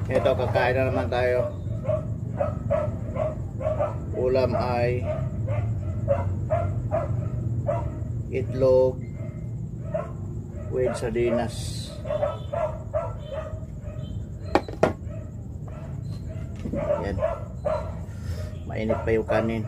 Ito, kakain na naman tayo. Ulam ay itlog with sardinas. Yan. Mainit pa yung kanin.